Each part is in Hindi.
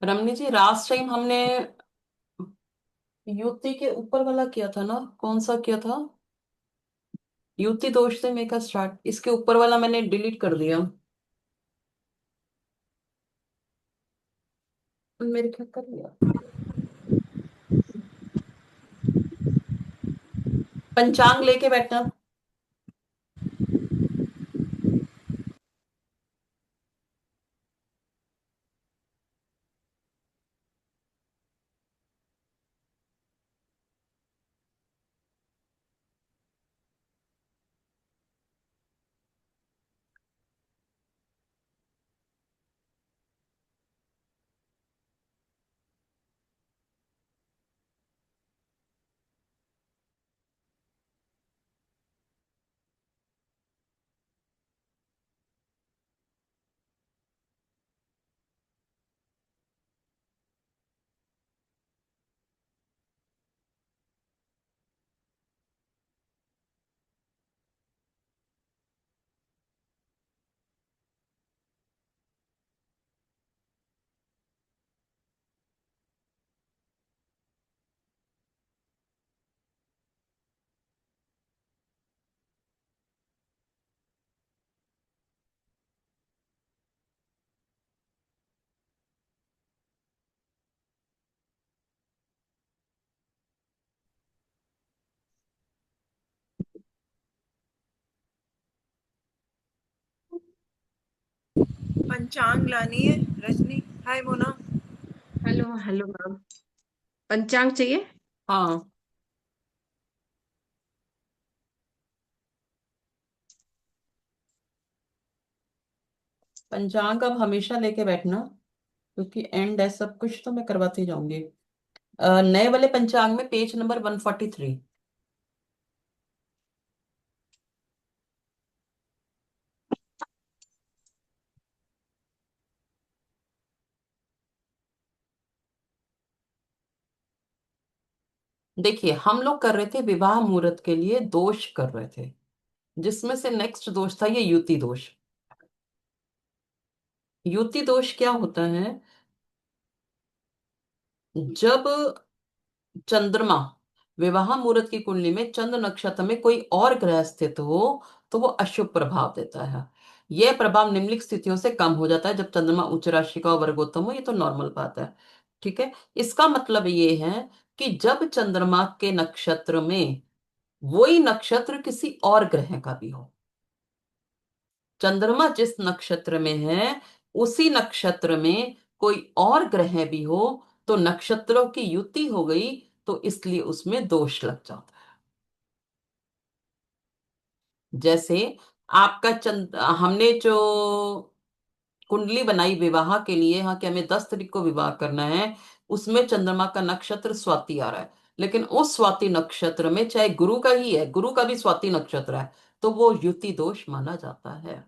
रमनी जी, लास्ट टाइम हमने युति के ऊपर वाला किया था ना? कौन सा किया था? युति दोष से मेरा स्टार्ट, इसके ऊपर वाला मैंने डिलीट कर दिया। मेरे क्या कर लिया? पंचांग लेके बैठना। पंचांग लानी है। Rajni, hi Mona. Hello hello ma'am. पंचांग चाहिए। हाँ, पंचांग अब हमेशा लेके बैठना, क्योंकि एंड है सब कुछ तो मैं करवाती जाऊंगी। नए वाले पंचांग में पेज नंबर 143। देखिए, हम लोग कर रहे थे विवाह मुहूर्त के लिए दोष कर रहे थे, जिसमें से नेक्स्ट दोष था ये युति दोष। युति दोष क्या होता है? जब चंद्रमा विवाह मुहूर्त की कुंडली में चंद्र नक्षत्र में कोई और ग्रह स्थित हो, तो वो अशुभ प्रभाव देता है। यह प्रभाव निम्नलिखित स्थितियों से कम हो जाता है जब चंद्रमा उच्च राशि का और वर्गोत्तम हो। ये तो नॉर्मल बात है। ठीक है। इसका मतलब ये है कि जब चंद्रमा के नक्षत्र में वही नक्षत्र किसी और ग्रह का भी हो, चंद्रमा जिस नक्षत्र में है उसी नक्षत्र में कोई और ग्रह भी हो, तो नक्षत्रों की युति हो गई, तो इसलिए उसमें दोष लग जाता है। जैसे आपका हमने जो कुंडली बनाई विवाह के लिए, हाँ, कि हमें 10 तारीख को विवाह करना है, उसमें चंद्रमा का नक्षत्र स्वाति आ रहा है। लेकिन उस स्वाति नक्षत्र में चाहे गुरु का ही है, गुरु का भी स्वाति नक्षत्र है, तो वो युति दोष माना जाता है।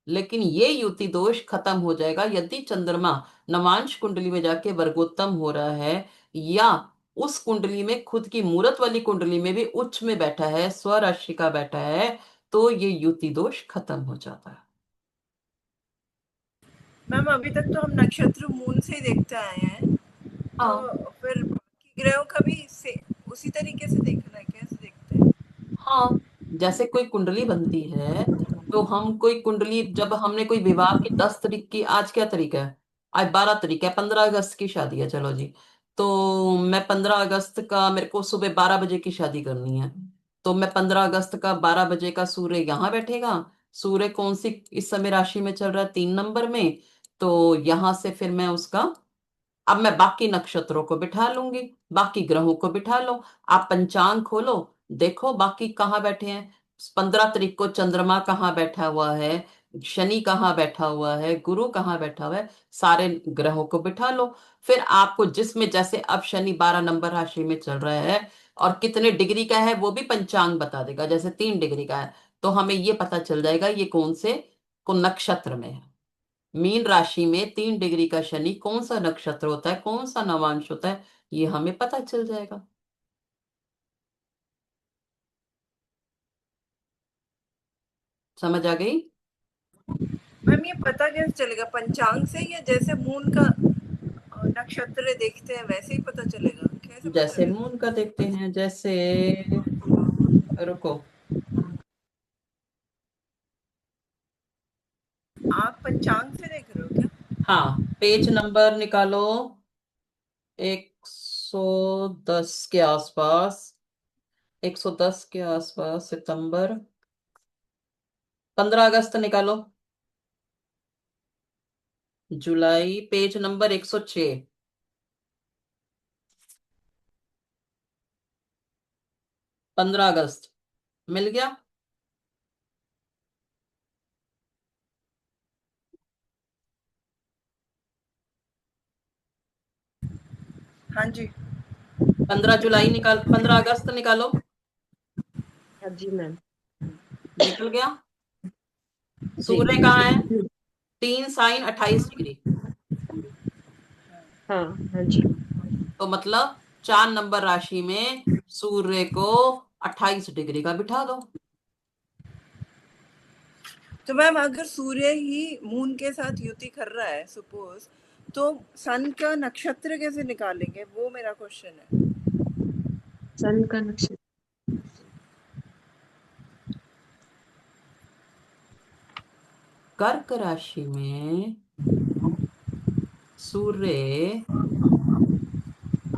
लेकिन ये युति दोष खत्म हो जाएगा यदि चंद्रमा नवांश कुंडली में जाके वर्गोत्तम हो रहा है, या उस कुंडली में खुद की मूरत वाली कुंडली में भी उच्च में बैठा है, स्वराशि का बैठा है, तो ये युति दोष खत्म हो जाता है। मैम, अभी तक तो हम नक्षत्र मून से ही देखते आए हैं। तो हाँ। फिर बाकी ग्रहों का भी से उसी तरीके से देखना है, कैसे देखते हैं? हाँ, जैसे कोई कुंडली बनती है, तो हम कोई कुंडली, जब हमने कोई विवाह की 10 तारीख की, आज क्या तारीख है? आज 12 तारीख है, 15 अगस्त की शादी है, चलो जी। तो मैं 15 अगस्त का, मेरे को सुबह 12 बजे की शादी करनी है। तो मैं 15 अगस्त का 12 बजे का सूर्य यहाँ बैठेगा। सूर्य कौन सी इस समय राशि में चल रहा है? 3 नंबर में। तो यहां से फिर मैं उसका, अब मैं बाकी नक्षत्रों को बिठा लूंगी, बाकी ग्रहों को बिठा लो। आप पंचांग खोलो, देखो बाकी कहाँ बैठे हैं। 15 तारीख को चंद्रमा कहाँ बैठा हुआ है, शनि कहाँ बैठा हुआ है, गुरु कहाँ बैठा हुआ है, सारे ग्रहों को बिठा लो। फिर आपको जिसमें, जैसे अब शनि 12 नंबर राशि में चल रहा है और कितने डिग्री का है वो भी पंचांग बता देगा, जैसे 3 डिग्री का है, तो हमें ये पता चल जाएगा ये कौन नक्षत्र में है। मीन राशि में 3 डिग्री का शनि कौन सा नक्षत्र होता है, कौन सा नवांश होता है, ये हमें पता चल जाएगा। समझ आ गई? मैम, ये पता कैसे चलेगा, पंचांग से या जैसे मून का? नक्षत्र देखते हैं वैसे ही पता चलेगा, कैसे पता जैसे चलेगा? मून का देखते हैं, जैसे, रुको, आप पंचांग से देख रहे हो क्या? हाँ, पेज नंबर निकालो, 110 के आसपास, 110 के आसपास, सितंबर, 15 अगस्त निकालो, जुलाई, पेज नंबर 106, 15 अगस्त, मिल गया। हाँ जी। 15 जुलाई निकाल, 15 अगस्त निकालो, हाँ जी मैम। निकल गया। जी। सूर्य कहाँ है? 3 sin 28 डिग्री, हाँ। हाँ जी। तो मतलब 4 नंबर राशि में सूर्य को 28 डिग्री का बिठा दो। तो मैम अगर सूर्य ही मून के साथ युति कर रहा है सपोज, तो सन का नक्षत्र कैसे निकालेंगे, वो मेरा क्वेश्चन है। सन का नक्षत्र। कर्क राशि में सूर्य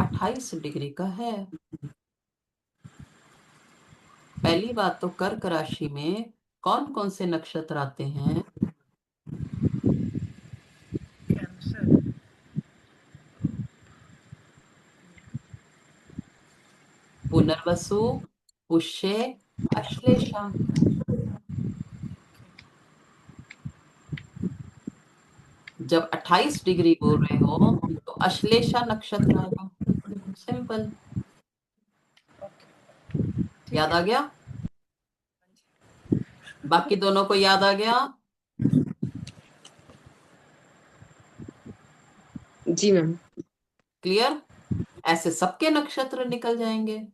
28 डिग्री का है। पहली बात तो कर्क राशि में कौन कौन से नक्षत्र आते हैं? कैंसर। पुनर्वसु, पुष्य, अश्लेषा। जब 28 डिग्री बोल रहे हो तो अश्लेषा नक्षत्र आएगा। सिंपल। ठीक याद है। आ गया? बाकी दोनों को याद आ गया? जी मैम। क्लियर? ऐसे सबके नक्षत्र निकल जाएंगे।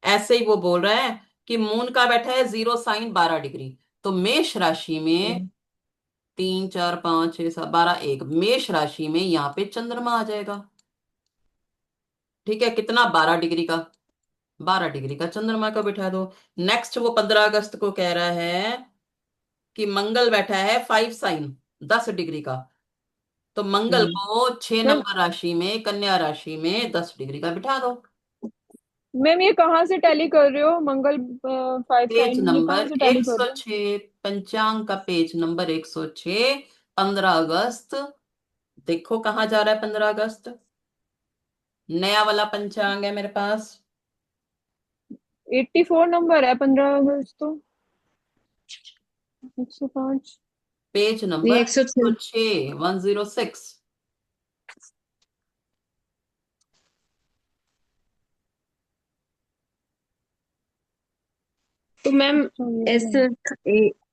ऐसे ही वो बोल रहा है कि मून का बैठा है 0 sin 12 डिग्री, तो मेष राशि में 3 4 5 6 7 12, एक मेष राशि में यहाँ पे चंद्रमा आ जाएगा। ठीक है, कितना? 12 डिग्री का। 12 डिग्री का चंद्रमा को बिठा दो। नेक्स्ट वो 15 अगस्त को कह रहा है कि मंगल बैठा है 5 sin 10 डिग्री का, तो मंगल हम्म। को छह मैम नंबर राशि में, कन्या राशि में 10 डिग्री का बिठा दो। मैम ये कहाँ से टैली कर रहे हो? मंगल 5 साइन पेज ये कहाँ नंबर से टैली कर रहे हो? 106, पंचांग का पेज नंबर 106, 15 अगस्त। देखो कहाँ जा रहा है 15 अगस्त। नया वाला पंचांग है मेरे पास। 84 नंबर है 15 अगस्त तो। 105। पेज नहीं, नंबर 106। 106, 106। तो मैम, अच्छा ये वाला ऐसे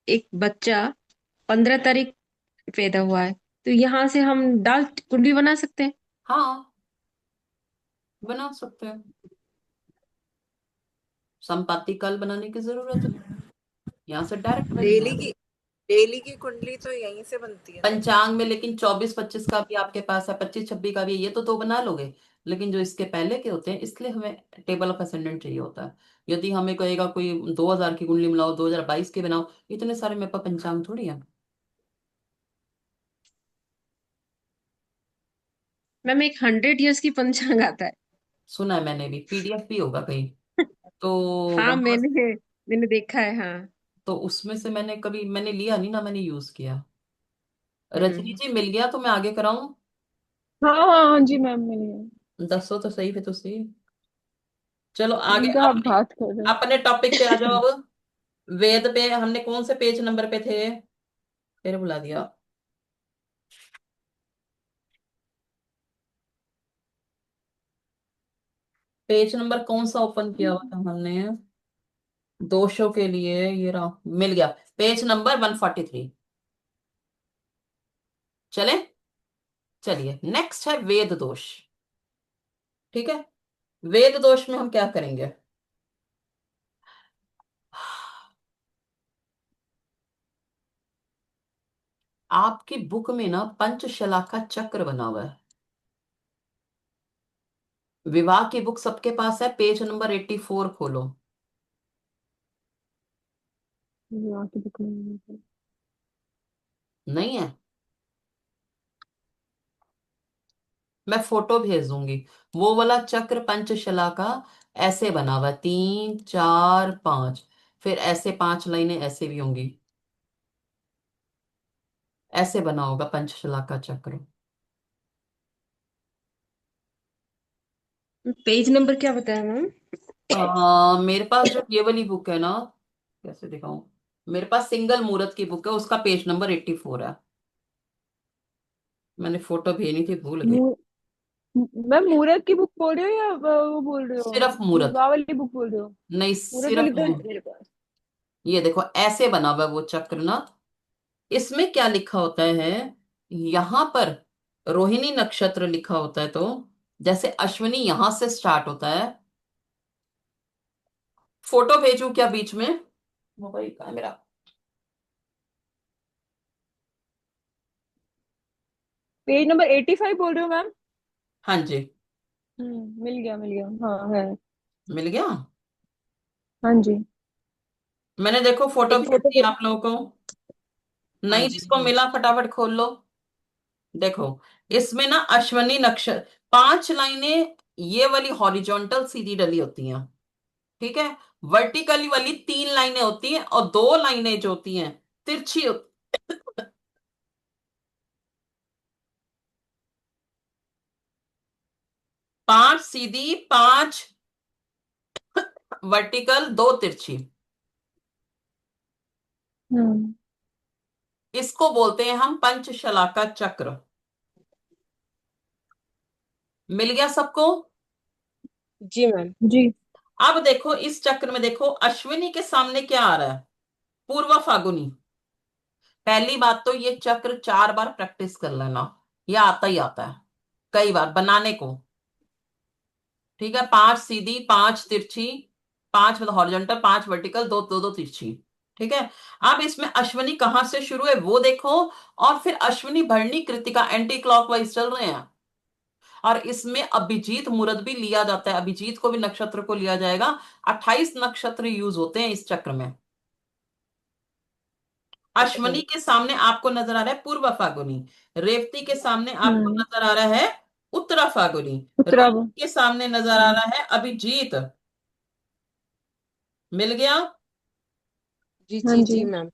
एक बच्चा 15 तारीख पैदा हुआ है, तो यहाँ से हम दाल कुंडली बना सकते हैं? हाँ, बना सकते हैं। संपाति कल बनाने की जरूरत नहीं, यहाँ से डायरेक्ट बन डेली जाएगा। की डेली की कुंडली तो यहीं से बनती है ना। पंचांग में लेकिन 24 25 का भी आपके पास है, 25 26 का भी है, ये तो दो बना लोगे। लेकिन जो इसके पहले के होते हैं, इसलिए हमें टेबल ऑफ असेंडेंट चाहिए होता है। यदि हमें कहेगा कोई 2000 की कुंडली बनाओ, 2022 की बनाओ, इतने सारे मेरे पास पंचांग थोड़ी है। मैम, एक 100 ईयर्स की पंचांग आता है। सुना है मैंने भी, पीडीएफ भी होगा कहीं, तो हाँ, वहां, मैंने मैंने देखा है, हाँ। तो उसमें से मैंने लिया नहीं ना, मैंने यूज किया। रजनी हम्म। जी मिल गया तो मैं आगे कराऊं? हाँ हाँ हाँ जी मैम मिल गया। दसो तो सही, फिर तो सही। चलो आगे, इनका आप अपने बात कर रहे अपने टॉपिक पे आ जाओ अब। वेद पे हमने कौन से पेज नंबर पे थे? फिर बुला दिया। पेज नंबर कौन सा ओपन किया हुआ था हमने? दोषों के लिए ये रहा, मिल गया, पेज नंबर 143। चले, चलिए, नेक्स्ट है वेद दोष। ठीक है, वेद दोष में हम क्या करेंगे? आपकी बुक में ना पंचशला का चक्र बना हुआ है। विवाह की बुक सबके पास है, पेज नंबर 84 खोलो। यहाँ की बुक नहीं है। नहीं है? मैं फोटो भेज दूंगी। वो वाला चक्र पंचशला का ऐसे बना हुआ है, 3 4 5, फिर ऐसे 5 लाइनें ऐसे भी होंगी, ऐसे बना होगा पंचशला का चक्र। पेज नंबर क्या बताया मैम? मेरे पास जो ये वाली बुक है ना, कैसे दिखाऊं, मेरे पास सिंगल मुहूर्त की बुक है, उसका पेज नंबर 84 है। मैंने फोटो भेजी थी, भूल गई। मु- मैम मुहूर्त की बुक बोल रहे हो या वो बोल रहे हो, सिर्फ मुहूर्त। विवाह वाली बुक बोल रहे हो? नहीं, मुहूर्त सिर्फ वाली तो है मेरे पास। ये देखो ऐसे बना हुआ है वो चक्र ना। इसमें क्या लिखा होता है, यहां पर रोहिणी नक्षत्र लिखा होता है, तो जैसे अश्विनी यहां से स्टार्ट होता है। फोटो भेजूं क्या बीच में? मोबाइल कहाँ है मेरा? पेज नंबर 85 बोल रहे हो मैम? हाँ जी। मिल गया मिल गया, हाँ है। मिल गया। हाँ जी। मैंने देखो फोटो एक भेज फोटो दी को। आप लोगों को। हाँ नहीं, जी, जिसको हाँ मिला जी। फटाफट खोल लो। देखो, इसमें ना अश्वनी नक्षत्र 5 लाइनें ये वाली हॉरिजॉन्टल सीधी डली होती हैं, ठीक है। वर्टिकली वाली 3 लाइनें होती हैं, और 2 लाइनें जो होती हैं तिरछी होती। 5 सीधी, 5 वर्टिकल, 2 तिरछी। हम्म। इसको बोलते हैं हम पंचशलाका चक्र। मिल गया सबको? जी मैम। जी। अब देखो इस चक्र में, देखो अश्विनी के सामने क्या आ रहा है, पूर्व फागुनी। पहली बात तो ये चक्र 4 बार प्रैक्टिस कर लेना, ये आता ही आता है कई बार बनाने को, ठीक है। 5 सीधी, 5 तिरछी, 5 मतलब हॉरिजॉन्टल, 5 वर्टिकल, दो दो दो तिरछी, ठीक है। अब इसमें अश्विनी कहां से शुरू है वो देखो, और फिर अश्विनी भरणी कृतिका एंटी क्लॉकवाइज चल रहे हैं। और इसमें अभिजीत मुहूर्त भी लिया जाता है, अभिजीत को भी नक्षत्र को लिया जाएगा। 28 नक्षत्र यूज होते हैं इस चक्र में। अश्वनी के सामने आपको नजर आ रहा है पूर्व फागुनी, रेवती के सामने आपको हम्म। नजर आ रहा है उत्तरा फागुनी, उत्तरा रोहिणी के सामने नजर आ रहा है अभिजीत। मिल गया? जी हाँ जी जी। जी मैम।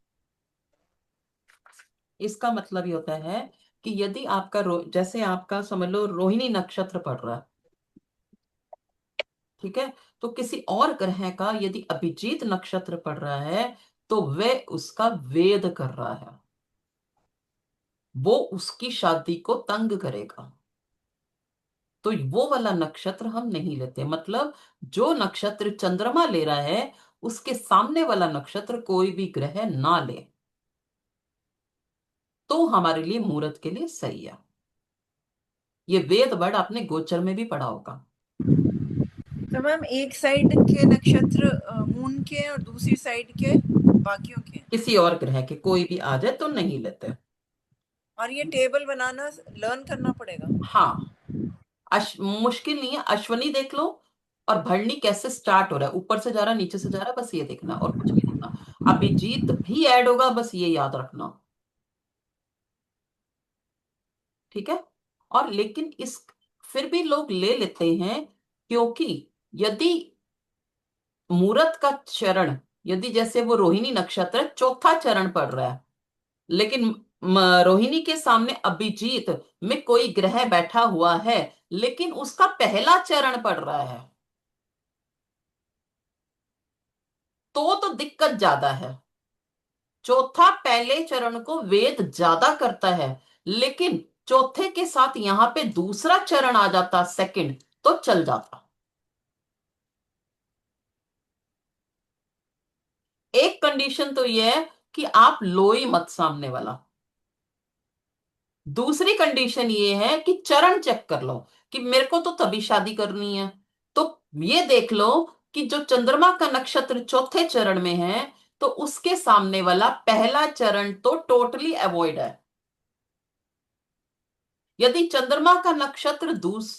इसका मतलब ये होता है कि यदि आपका जैसे आपका समझ लो रोहिणी नक्षत्र पड़ रहा है, ठीक है, तो किसी और ग्रह का यदि अभिजीत नक्षत्र पड़ रहा है, तो वह उसका वेद कर रहा है, वो उसकी शादी को तंग करेगा। तो वो वाला नक्षत्र हम नहीं लेते, मतलब जो नक्षत्र चंद्रमा ले रहा है उसके सामने वाला नक्षत्र कोई भी ग्रह ना ले, तो हमारे लिए मुहूर्त के लिए सही है। ये वेद वर्ड आपने गोचर में भी पढ़ा होगा। तो मैम एक साइड के नक्षत्र मून के और दूसरी साइड के बाकियों के, किसी और ग्रह के कोई भी आ जाए तो नहीं लेते। और ये टेबल बनाना लर्न करना पड़ेगा। हाँ, मुश्किल नहीं है, अश्वनी देख लो, और भरणी कैसे स्टार्ट हो रहा है, ऊपर से जा रहा है नीचे से जा रहा है, बस ये देखना और कुछ नहीं देखना। अभिजीत भी ऐड होगा, बस ये याद रखना, ठीक है। और लेकिन इस फिर भी लोग ले लेते हैं, क्योंकि यदि मुहूर्त का चरण, यदि जैसे वो रोहिणी नक्षत्र चौथा चरण पड़ रहा है, लेकिन रोहिणी के सामने अभिजीत में कोई ग्रह बैठा हुआ है, लेकिन उसका पहला चरण पड़ रहा है, तो दिक्कत ज्यादा है। चौथा पहले चरण को वेद ज्यादा करता है, लेकिन चौथे के साथ यहां पे दूसरा चरण आ जाता सेकंड, तो चल जाता। एक कंडीशन तो यह है कि आप लो ही मत सामने वाला। दूसरी कंडीशन ये है कि चरण चेक कर लो, कि मेरे को तो तभी शादी करनी है, तो ये देख लो कि जो चंद्रमा का नक्षत्र चौथे चरण में है, तो उसके सामने वाला पहला चरण तो टोटली अवॉइड है। यदि चंद्रमा का नक्षत्र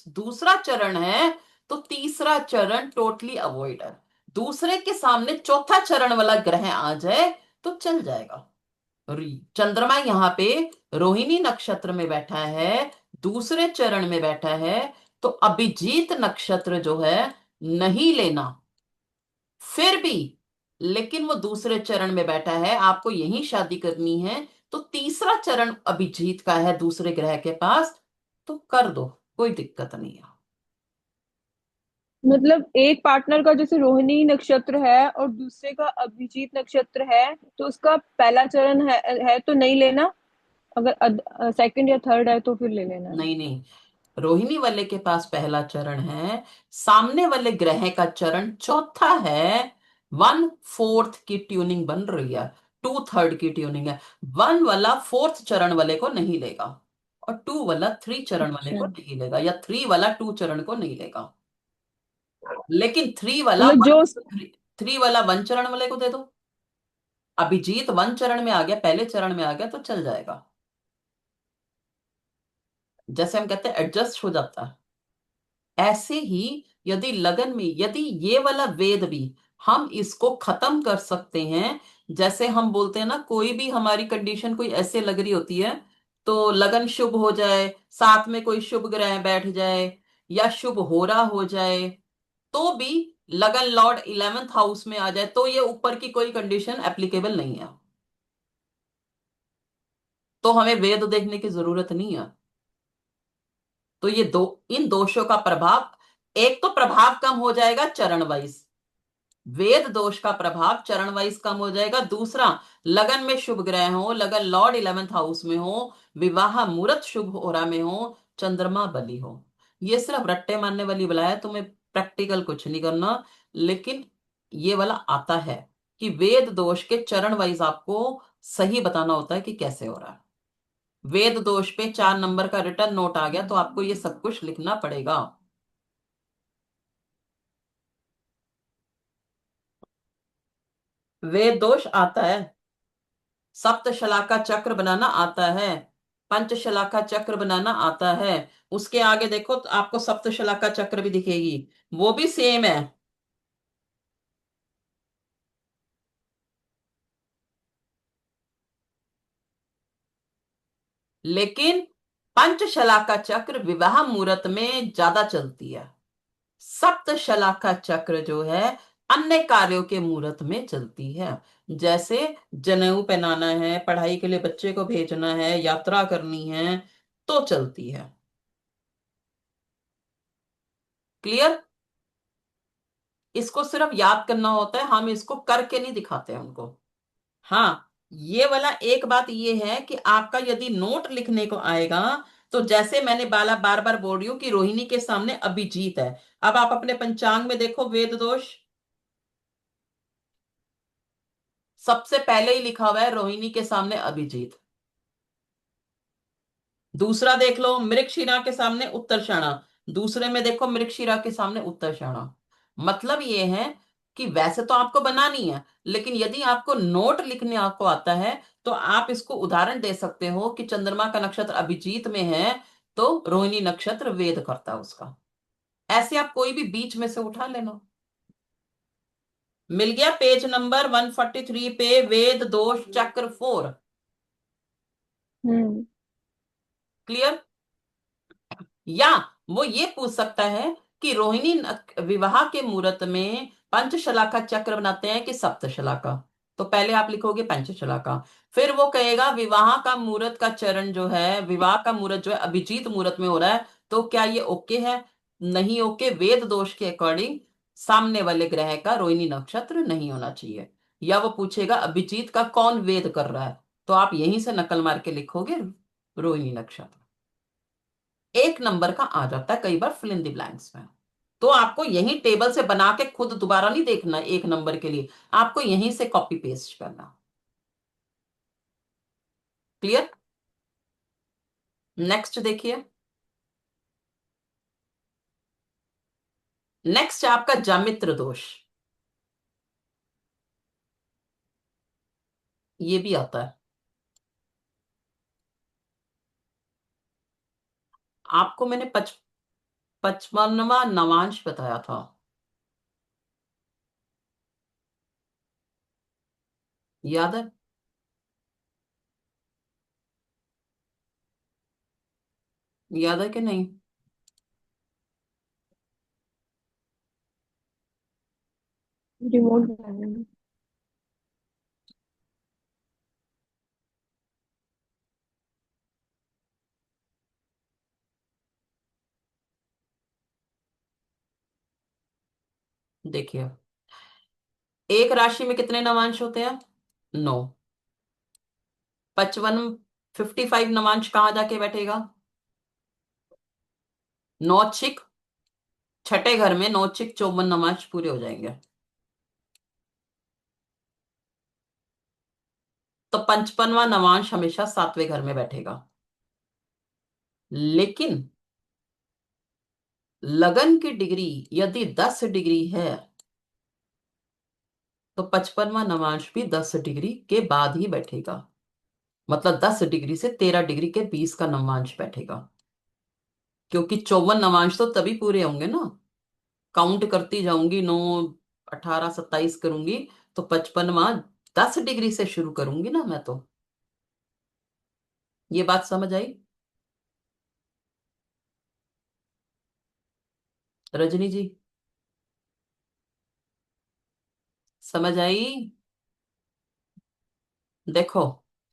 दूसरा चरण है, तो तीसरा चरण टोटली अवॉइड है। दूसरे के सामने चौथा चरण वाला ग्रह आ जाए तो चल जाएगा। चंद्रमा यहाँ पे रोहिणी नक्षत्र में बैठा है, दूसरे चरण में बैठा है, तो अभिजीत नक्षत्र जो है नहीं लेना। फिर भी लेकिन वो दूसरे चरण में बैठा है, आपको यही शादी करनी है, तो तीसरा चरण अभिजीत का है दूसरे ग्रह के पास, तो कर दो, कोई दिक्कत नहीं है। मतलब एक पार्टनर का जैसे रोहिणी नक्षत्र है और दूसरे का अभिजीत नक्षत्र है, तो उसका पहला चरण है तो नहीं लेना, अगर सेकंड या थर्ड है तो फिर ले लेना है। नहीं नहीं, रोहिणी वाले के पास पहला चरण है, सामने वाले ग्रह का चरण चौथा है, 1/4 की ट्यूनिंग बन रही है, 2/3 की ट्यूनिंग है। 1 वाला 4th चरण वाले को नहीं लेगा, और 2 वाला 3 चरण वाले अच्छा, को नहीं लेगा, या 3 वाला 2 चरण को नहीं लेगा। लेकिन 3 वाला मतलब जो 3 वाला 1 चरण वाले को दे दो। अभिजीत 1 चरण में आ गया, पहले चरण में आ गया, तो चल जाएगा। जैसे हम कहते हैं एडजस्ट हो जाता है। ऐसे ही यदि लगन में यदि ये वाला वेद भी हम इसको खत्म कर सकते हैं, जैसे हम बोलते हैं ना, कोई भी हमारी कंडीशन कोई ऐसे लग रही होती है, तो लगन शुभ हो जाए, साथ में कोई शुभ ग्रह बैठ जाए, या शुभ होरा हो जाए, तो भी लगन लॉर्ड 11th हाउस में आ जाए, तो ये ऊपर की कोई कंडीशन एप्लीकेबल नहीं है, तो हमें वेद देखने की जरूरत नहीं है। तो ये दो, इन दोषों का प्रभाव, एक तो प्रभाव कम हो जाएगा चरण वाइज, वेद दोष का प्रभाव चरण वाइज कम हो जाएगा। दूसरा, लगन में शुभ ग्रह हो, लगन लॉर्ड 11th हाउस में हो, विवाह मुहूर्त शुभ होरा में हो, चंद्रमा बली हो। ये सिर्फ रट्टे मारने वाली बला है, तुम्हें प्रैक्टिकल कुछ नहीं करना। लेकिन ये वाला आता है कि वेद दोष के चरण वाइज आपको सही बताना होता है कि कैसे हो रहा है। वेद दोष पे 4 नंबर का रिटर्न नोट आ गया, तो आपको ये सब कुछ लिखना पड़ेगा। वेद दोष आता है, सप्तशलाका चक्र बनाना आता है, पंचशलाका चक्र बनाना आता है। उसके आगे देखो तो आपको सप्तशलाका चक्र भी दिखेगी, वो भी सेम है। लेकिन पंचशलाका चक्र विवाह मुहूर्त में ज्यादा चलती है, सप्तशलाका चक्र जो है अन्य कार्यों के मुहूर्त में चलती है। जैसे जनेऊ पहनाना है, पढ़ाई के लिए बच्चे को भेजना है, यात्रा करनी है, तो चलती है। क्लियर? इसको सिर्फ याद करना होता है, हम इसको करके नहीं दिखाते हैं उनको। हाँ, ये वाला एक बात ये है कि आपका यदि नोट लिखने को आएगा, तो जैसे मैंने बाला बार बार बोल रही हूं कि रोहिणी के सामने अभिजीत है, अब आप अपने पंचांग में देखो वेद दोष, सबसे पहले ही लिखा हुआ है रोहिणी के सामने अभिजीत। दूसरा देख लो, मृगशिरा के सामने उत्तरषाणा, दूसरे में देखो मृगशिरा के सामने उत्तरषाणा। मतलब ये है कि वैसे तो आपको बनानी है, लेकिन यदि आपको नोट लिखने आपको आता है, तो आप इसको उदाहरण दे सकते हो कि चंद्रमा का नक्षत्र अभिजीत में है, तो रोहिणी नक्षत्र वेद करता है उसका। ऐसे आप कोई भी बीच में से उठा लेना। मिल गया पेज नंबर 143 पे वेद दोष चक्र 4। हम्म। क्लियर? या वो ये पूछ सकता है कि रोहिणी विवाह के मुहूर्त में पंचशलाका चक्र बनाते हैं कि सप्तशलाका, तो पहले आप लिखोगे पंचशलाका। फिर वो कहेगा विवाह का मुहूर्त का चरण जो है, विवाह का मुहूर्त जो है अभिजीत मुहूर्त में हो रहा है, तो क्या ये ओके है? नहीं ओके, वेद दोष के अकॉर्डिंग सामने वाले ग्रह का रोहिणी नक्षत्र नहीं होना चाहिए। या वो पूछेगा अभिजीत का कौन वेद कर रहा है, तो आप यहीं से नकल मार के लिखोगे रोहिणी नक्षत्र। एक नंबर का आ जाता है कई बार फिल इन द ब्लैंक्स में। तो आपको यही टेबल से बना के खुद दोबारा नहीं देखना, एक नंबर के लिए आपको यहीं से कॉपी पेस्ट करना। क्लियर? नेक्स्ट देखिए। नेक्स्ट आपका जामित्र दोष, ये भी आता है। आपको मैंने 55वां नवांश बताया था। याद है? याद है कि नहीं? रिमोट बनाना है। देखिए, एक राशि में कितने नवांश होते हैं? 9। 55, 55 नवांश कहाँ जाके बैठेगा? नौचिक, छठे घर में नौचिक 54 नवांश पूरे हो जाएंगे। तो 55वां नवांश हमेशा 7वें घर में बैठेगा। लेकिन लगन की डिग्री यदि 10 डिग्री है तो 55वां नवांश भी 10 डिग्री के बाद ही बैठेगा। मतलब 10 डिग्री से 13 डिग्री के 20 का नवांश बैठेगा। क्योंकि 54 नवांश तो तभी पूरे होंगे ना, काउंट करती जाऊंगी, 9, 18, 27 करूंगी, तो 55वां 10 डिग्री से शुरू करूंगी ना मैं तो। ये बात समझ आई रजनी जी? समझ आई? देखो,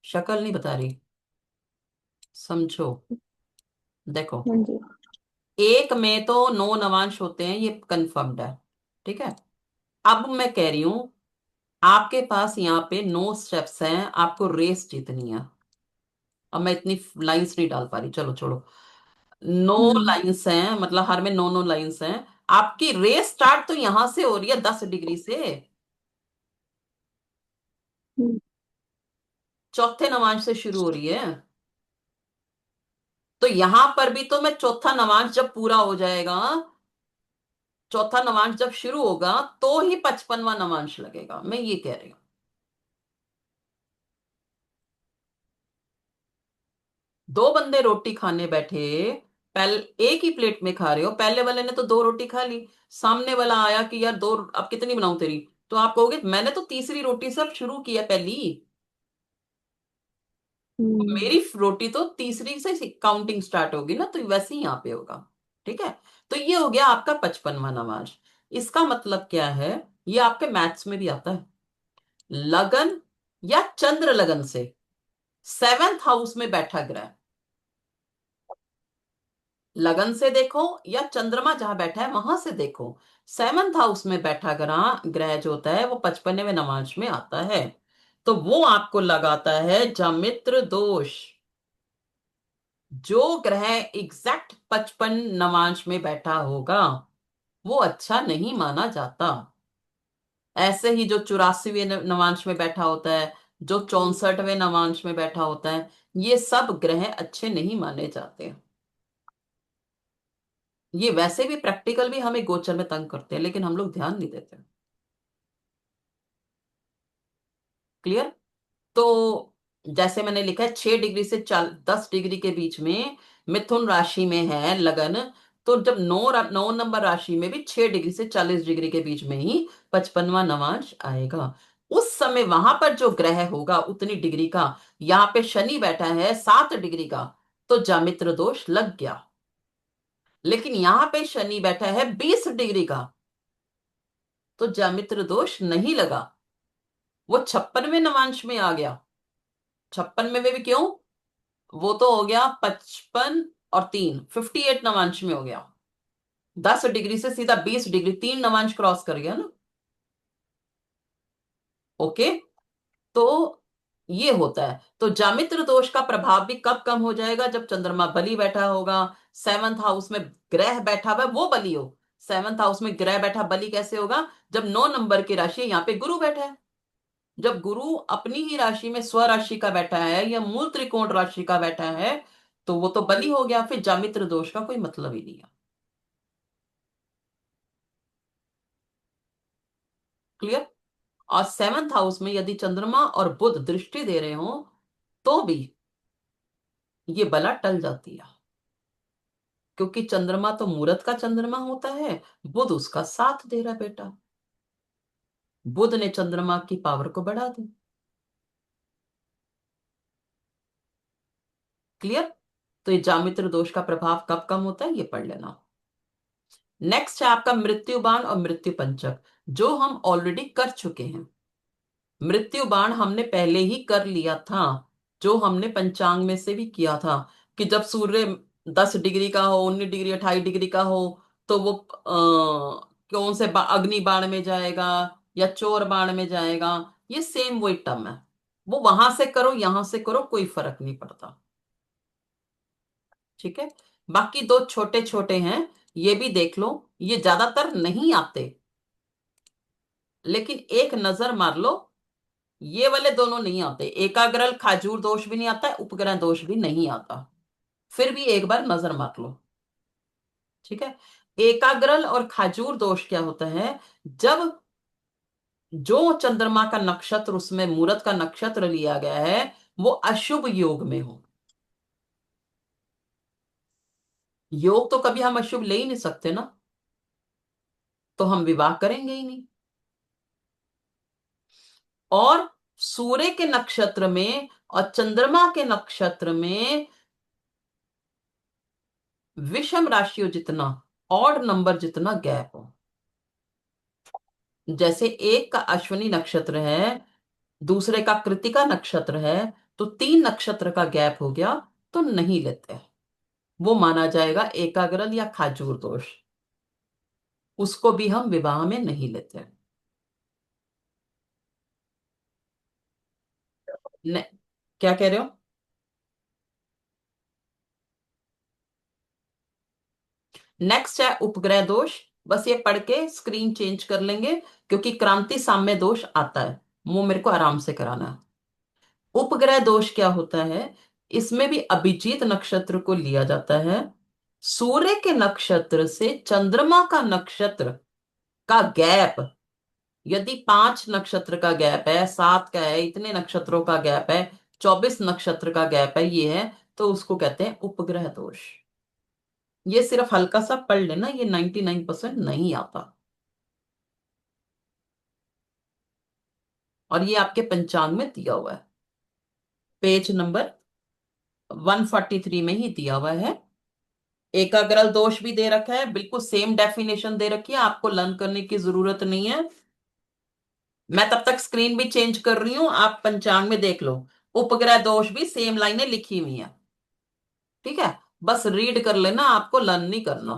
शक्ल नहीं बता रही, समझो। देखो, हाँ जी। एक में तो 9 नवांश होते हैं, ये कंफर्म्ड है। ठीक है। अब मैं कह रही हूं, आपके पास यहाँ पे 9 स्टेप्स हैं, आपको रेस जीतनी है। अब मैं इतनी लाइंस नहीं डाल पा रही, चलो छोड़ो। 9 हम्म। लाइंस हैं, मतलब हर में 9 9 लाइंस हैं। आपकी रेस स्टार्ट तो यहां से हो रही है 10 डिग्री से, हम्म। चौथे नवांश से शुरू हो रही है। तो यहां पर भी तो मैं चौथा नवांश जब पूरा हो जाएगा, चौथा नवांश जब शुरू होगा तो ही 55वां नवांश लगेगा, मैं ये कह रही हूं। दो बंदे रोटी खाने बैठे, पहले एक ही प्लेट में खा रहे हो, पहले वाले ने तो 2 रोटी खा ली, सामने वाला आया कि यार 2, अब कितनी बनाऊं तेरी? तो आप कहोगे मैंने तो तीसरी रोटी से अब शुरू किया पहली, हम्म। मेरी रोटी तो तीसरी से काउंटिंग स्टार्ट होगी ना, तो वैसे ही यहाँ पे होगा। ठीक है। तो ये हो गया आपका 55वां नवांश। इसका मतलब क्या है? ये आपके मैथ्स में भी आता है। लगन या चंद्र लगन से 7th हाउस में बैठा ग्रह, लगन से देखो या चंद्रमा जहां बैठा है वहां से देखो, 7th हाउस में बैठा ग्रह ग्रह जो होता है वो 55वें नवांश में आता है। तो वो आपको लगाता है जामित्र दोष। जो ग्रह एग्जैक्ट 55 नवांश में बैठा होगा वो अच्छा नहीं माना जाता। ऐसे ही जो 84वें नवांश में बैठा होता है, जो 64वें नवांश में बैठा होता है, ये सब ग्रह अच्छे नहीं माने जाते। ये वैसे भी प्रैक्टिकल भी हमें गोचर में तंग करते हैं, लेकिन हम लोग ध्यान नहीं देते। क्लियर? तो जैसे मैंने लिखा है 6 डिग्री से 10 डिग्री के बीच में मिथुन राशि में है लगन, तो जब 9 नंबर राशि में भी 6 डिग्री से 40 डिग्री के बीच में ही 55वां नवांश आएगा। उस समय वहां पर जो ग्रह होगा उतनी डिग्री का, यहाँ पे शनि बैठा है 7 डिग्री का, तो जामित्र दोष लग गया। लेकिन यहां पे शनि बैठा है 20 डिग्री का, तो जामित्र दोष नहीं लगा, वो 56वें नवांश में आ गया। 56 में भी क्यों? वो तो हो गया 55 और 3, 58 नवांश में हो गया। 10 डिग्री से सीधा 20 डिग्री, 3 नवांश क्रॉस कर गया ना। ओके। तो ये होता है। तो जामित्र दोष का प्रभाव भी कब कम हो जाएगा? जब चंद्रमा बली बैठा होगा, 7th हाउस में ग्रह बैठा हुआ है वो बली हो। 7th हाउस में ग्रह बैठा बली कैसे होगा? जब 9 नंबर की राशि है, यहाँ पे गुरु बैठा है। जब गुरु अपनी ही राशि में स्व राशि का बैठा है या मूल त्रिकोण राशि का बैठा है, तो वो तो बली हो गया, फिर जामित्र दोष का कोई मतलब ही नहीं है। क्लियर? और 7th हाउस में यदि चंद्रमा और बुध दृष्टि दे रहे हो तो भी ये बला टल जाती है। क्योंकि चंद्रमा तो मूरत का चंद्रमा होता है, बुध उसका साथ दे रहा बेटा। बुध ने चंद्रमा की पावर को बढ़ा दी। क्लियर? तो ये जामित्र दोष का प्रभाव कब कम होता है ये पढ़ लेना। नेक्स्ट है आपका मृत्यु बाण और मृत्यु पंचक, जो हम ऑलरेडी कर चुके हैं। मृत्यु बाण हमने पहले ही कर लिया था, जो हमने पंचांग में से भी किया था, कि जब सूर्य 10 डिग्री का हो, 19 डिग्री, 28 डिग्री का हो, तो वो कौन से अग्नि बाण में जाएगा या चोर बाण में जाएगा। ये सेम वही टर्म है। वो वहां से करो यहां से करो कोई फर्क नहीं पड़ता। ठीक है। बाकी दो छोटे छोटे हैं, ये भी देख लो। ये ज्यादातर नहीं आते, लेकिन एक नजर मार लो। ये वाले दोनों नहीं आते, एकाग्रल खाजूर दोष भी नहीं आता है, उपग्रह दोष भी नहीं आता। फिर भी एक बार नजर मार लो। ठीक है। एकाग्रल और खाजूर दोष क्या होता है? जब जो चंद्रमा का नक्षत्र, उसमें मूरत का नक्षत्र लिया गया है, वो अशुभ योग में हो। योग तो कभी हम अशुभ ले ही नहीं सकते ना, तो हम विवाह करेंगे ही नहीं। और सूर्य के नक्षत्र में और चंद्रमा के नक्षत्र में विषम राशियों जितना, ऑड नंबर जितना गैप हो। जैसे एक का अश्विनी नक्षत्र है, दूसरे का कृतिका नक्षत्र है, तो 3 नक्षत्र का गैप हो गया, तो नहीं लेते। वो माना जाएगा एकाग्रल या खाजूर दोष। उसको भी हम विवाह में नहीं लेते। ने, क्या कह रहे हो? नेक्स्ट है उपग्रह दोष। बस ये पढ़ के स्क्रीन चेंज कर लेंगे, क्योंकि क्रांति साम्य दोष आता है, वो मेरे को आराम से कराना है। उपग्रह दोष क्या होता है? इसमें भी अभिजीत नक्षत्र को लिया जाता है। सूर्य के नक्षत्र से चंद्रमा का नक्षत्र का गैप, यदि 5 नक्षत्र का गैप है, 7 का है, इतने नक्षत्रों का गैप है, 24 नक्षत्र का गैप है, ये है, तो उसको कहते हैं उपग्रह दोष। ये सिर्फ हल्का सा पढ़ लेना, ये 99% नहीं आता। और ये आपके पंचांग में दिया हुआ है, पेज नंबर 143 में ही दिया हुआ है। एकाग्रल दोष भी दे रखा है, बिल्कुल सेम डेफिनेशन दे रखी है, आपको लर्न करने की जरूरत नहीं है। मैं तब तक स्क्रीन भी चेंज कर रही हूं, आप पंचांग में देख लो। उपग्रह दोष भी सेम लाइनें लिखी हुई है। ठीक है, बस रीड कर लेना, आपको लर्न नहीं करना।